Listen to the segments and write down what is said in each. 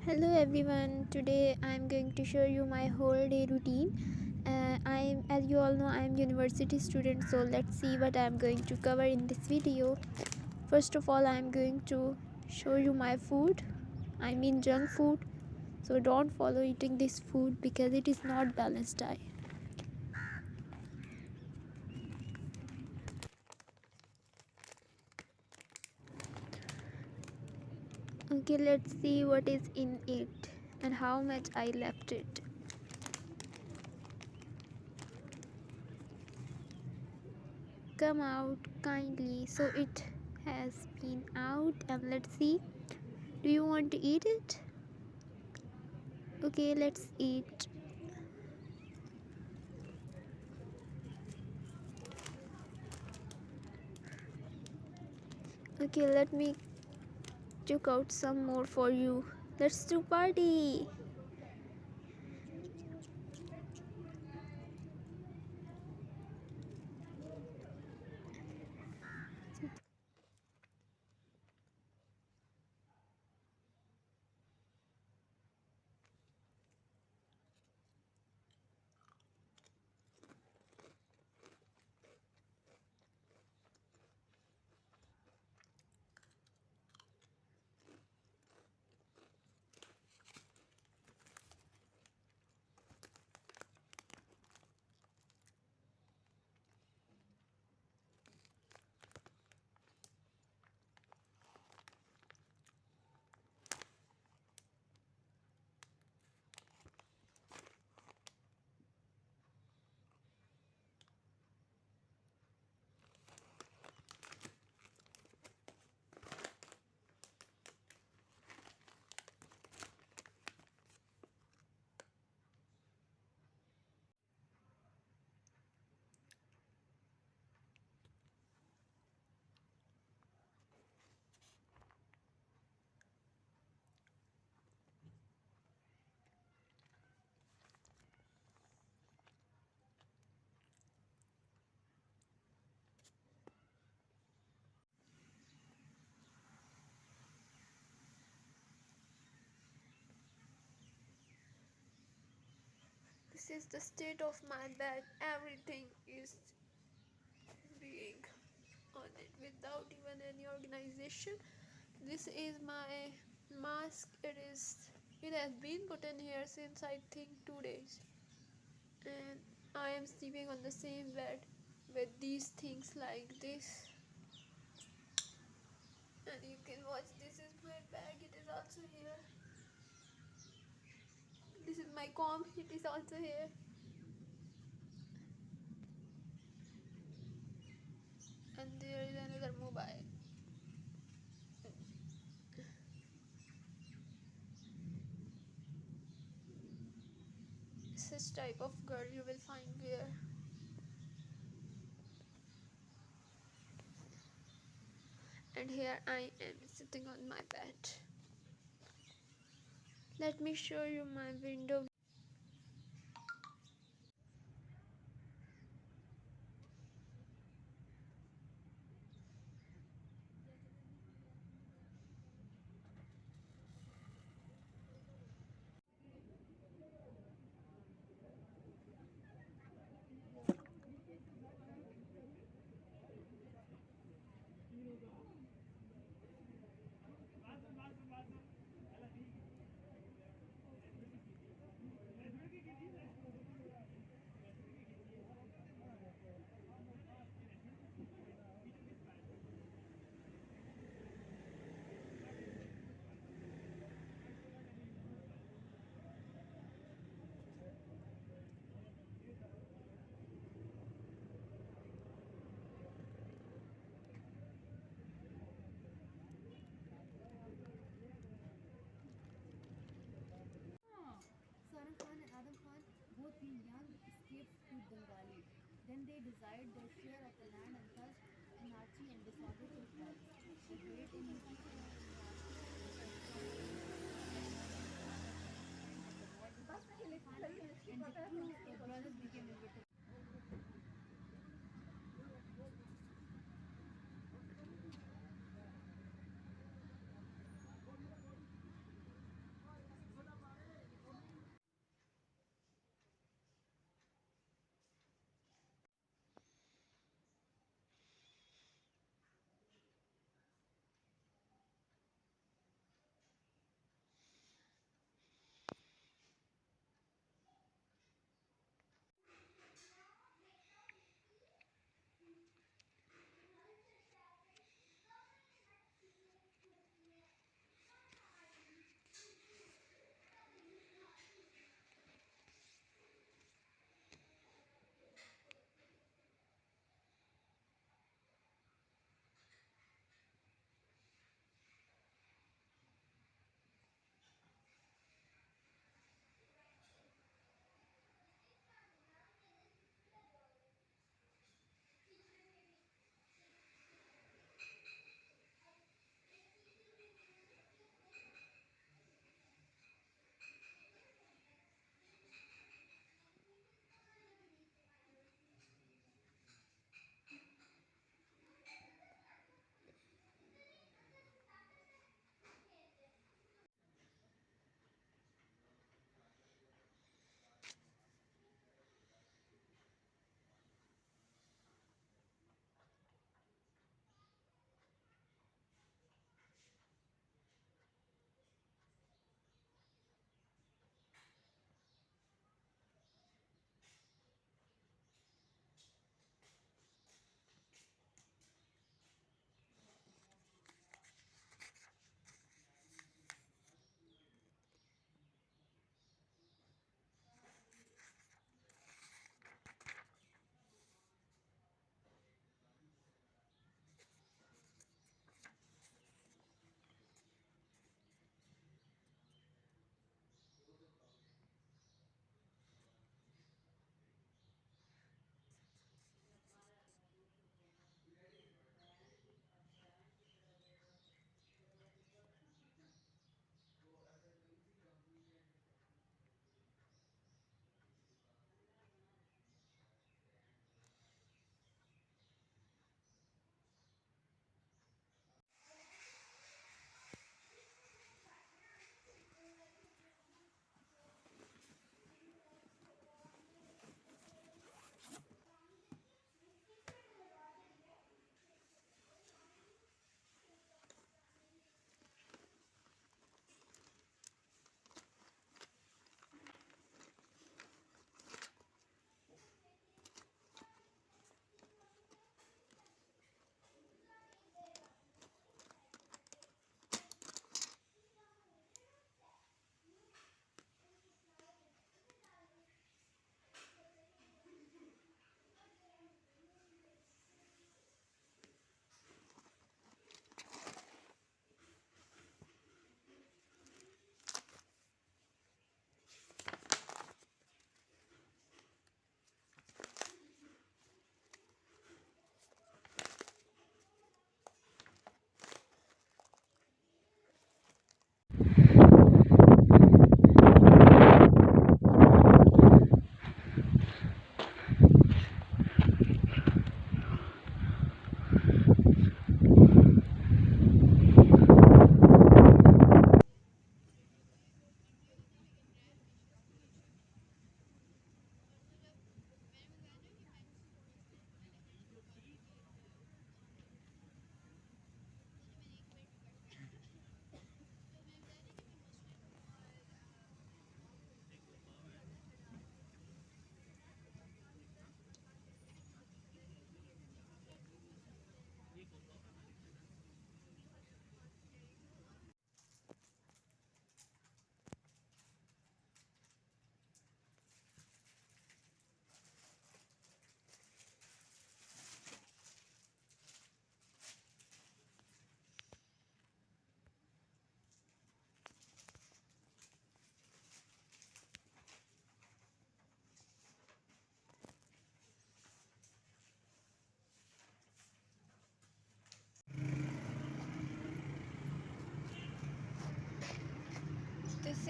Hello everyone. Today I am going to show you my whole day routine. As you all know, I am university student. So let's see what I am going to cover in this video. First of all, I am going to show you my food. I mean junk food. So don't follow eating this food because it is not balanced diet. Okay, let's see what is in it and how much I left it. Come out kindly. So it has been out and let's see. Do you want to eat it? Okay, let's eat. Okay, let me took out some more for you. Let's do party. This is the state of my bed. Everything is being on it without even any organization. This is my mask. It has been put in here since I think 2 days. And I am sleeping on the same bed with these things like this. And you can watch, this is my bag, it is also here. This is my comb, it is also here. And there is another mobile. Such type of girl you will find where. And here I am sitting on my bed. Let me show you my window. Salman Khan and Adam Khan, both being young, escaped to Bengali. Then they desired their share of the land and thus anarchy and disorder took rise. The great initiation of anarchy and the two brothers became inevitable.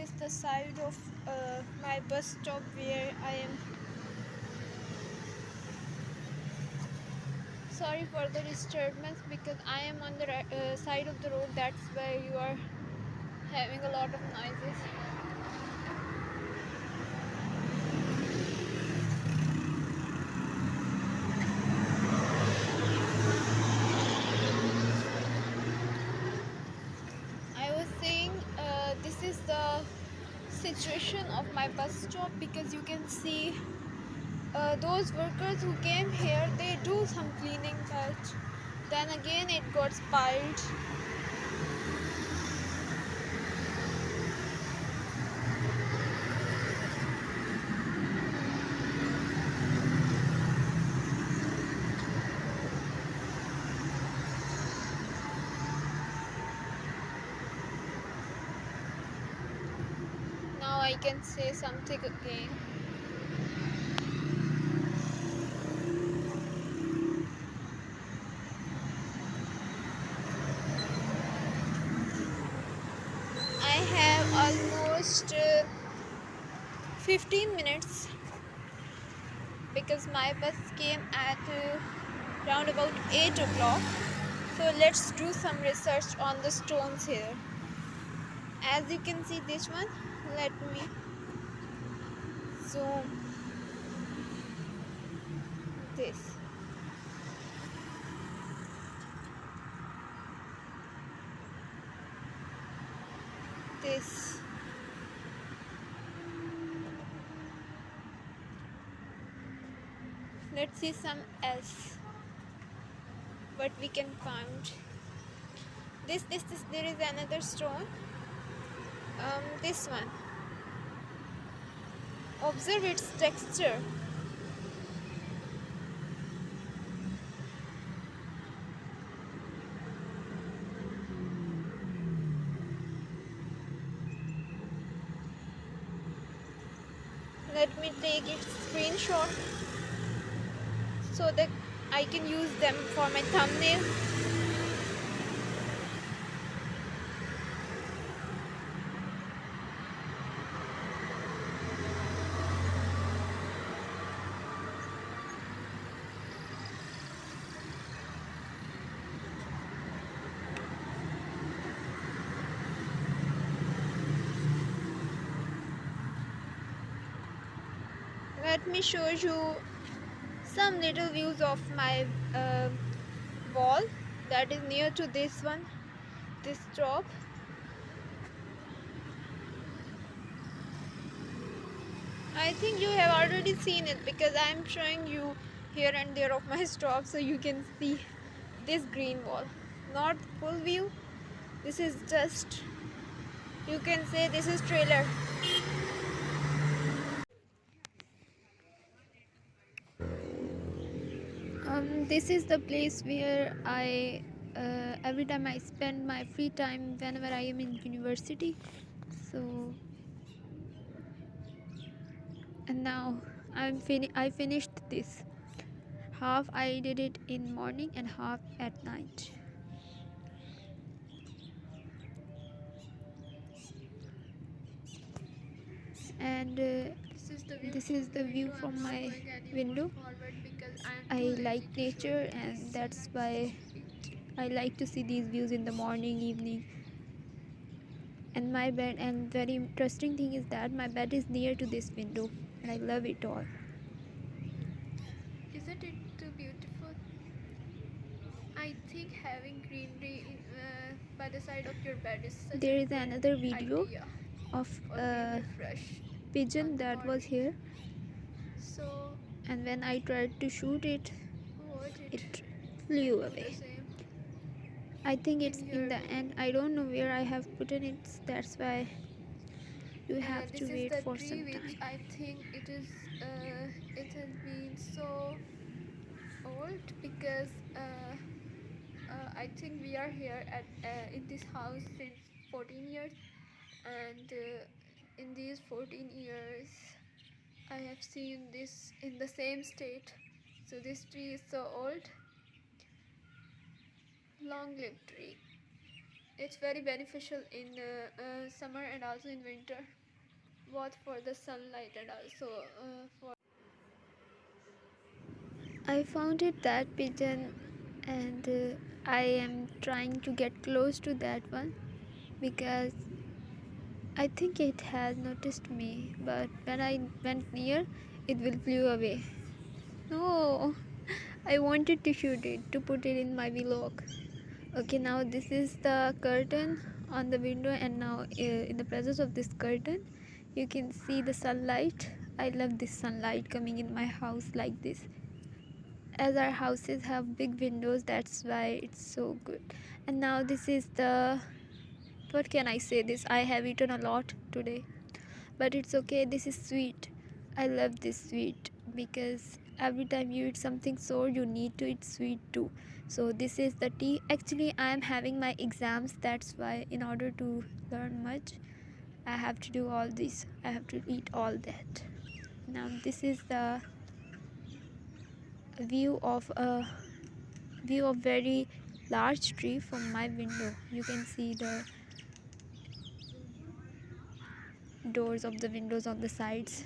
is the side of my bus stop where I am. Sorry for the disturbance because I am on the side of the road. That's why you are having a lot of noises. I was saying this is the situation of my bus stop because you can see those workers who came here, they do some cleaning, but then again it got spoiled. Now I can say something again. I have almost 15 minutes because my bus came at round about 8 o'clock. So let's do some research on the stones here. As you can see this one, let me zoom this. This. Let's see some else. What we can find. This. There is another stone. This one. Observe its texture. Let me take its screenshot so that I can use them for my thumbnail. Let me show you some little views of my wall that is near to this one, this top. I think you have already seen it because I am showing you here and there of my stop so you can see this green wall. Not full view, this is just, you can say this is trailer. This is the place where I every time I spend my free time whenever I am in university. So, and now I finished this. Half I did it in morning and half at night. And this is the view from my window. I like nature and that's why I like to see these views in the morning, evening. And my bed, and very interesting thing is that my bed is near to this window and I love it all. Isn't it too beautiful? I think having greenery by the side of your bed is such there a is another video idea of a pigeon that was here. So, and when I tried to shoot it, it flew away. I think it's in the end. I don't know where I have put it. That's why you have to wait for some time. I think it is. It has been so old because I think we are here at in this house since 14 years, and in these 14 years, I have seen this in the same state. So this tree is so old. Long lived tree. It's very beneficial in summer and also in winter, both for the sunlight and also for. I found it that pigeon, and I am trying to get close to that one because I think it has noticed me, but when I went near, it will flew away. No, I wanted to shoot it to put it in my vlog. Okay, now this is the curtain on the window, and now in the presence of this curtain, you can see the sunlight. I love this sunlight coming in my house like this. As our houses have big windows, that's why it's so good. And now this is the, what can I say, this I have eaten a lot today, but it's okay. This is sweet. I love this sweet because every time you eat something sour, you need to eat sweet too. So this is the tea. Actually, I am having my exams, that's why in order to learn much, I have to do all this. I have to eat all that. Now this is the view of very large tree from my window. You can see the doors of the windows on the sides.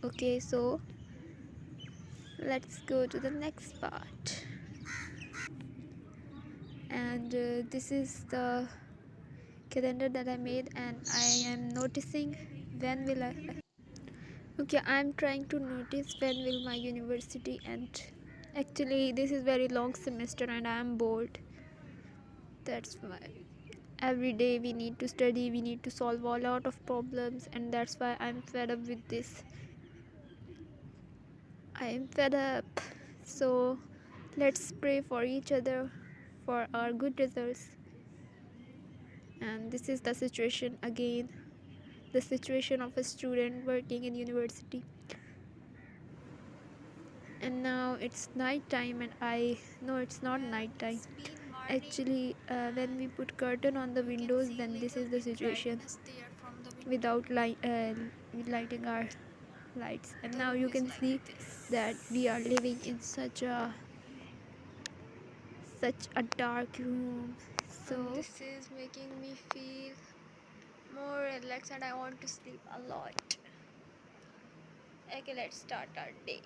Okay, so let's go to the next part. And this is the calendar that I made, and I am noticing when will I. Okay, I'm trying to notice when will my university end. Actually, this is very long semester and I am bored. That's why every day we need to study, we need to solve a lot of problems, and that's why I'm fed up with this. I am fed up. So let's pray for each other for our good results. And this is the situation again, the situation of a student working in university. And now it's night time, and I know it's not night time. Actually, when we put curtain on the windows, then this is the situation without lighting our lights. And now you can see that we are living in such a dark room. So this is making me feel more relaxed and I want to sleep a lot. Okay, let's start our day.